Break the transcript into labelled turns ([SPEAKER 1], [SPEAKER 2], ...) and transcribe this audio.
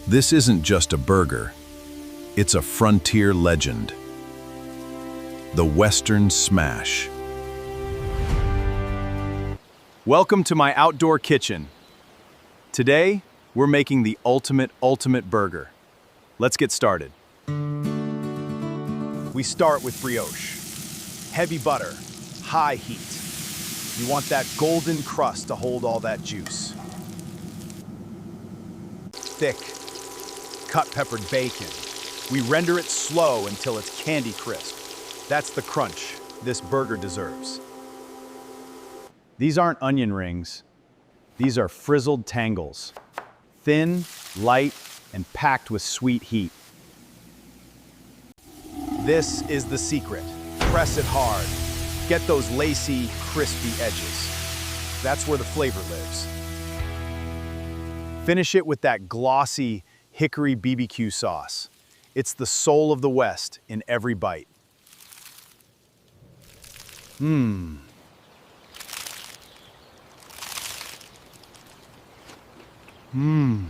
[SPEAKER 1] This isn't just a burger, it's a frontier legend. The Western Smash.
[SPEAKER 2] Welcome to my outdoor kitchen. Today, we're making the ultimate burger. Let's get started. We start with brioche. Heavy butter, high heat. You want that golden crust to hold all that juice. Thick, cut-peppered bacon. We render it slow until it's candy crisp. That's the crunch this burger deserves. These aren't onion rings. These are frizzled tangles. Thin, light, and packed with sweet heat. This is the secret. Press it hard. Get those lacy, crispy edges. That's where the flavor lives. Finish it with that glossy hickory BBQ sauce. It's the soul of the West in every bite. Mmm. Mmm.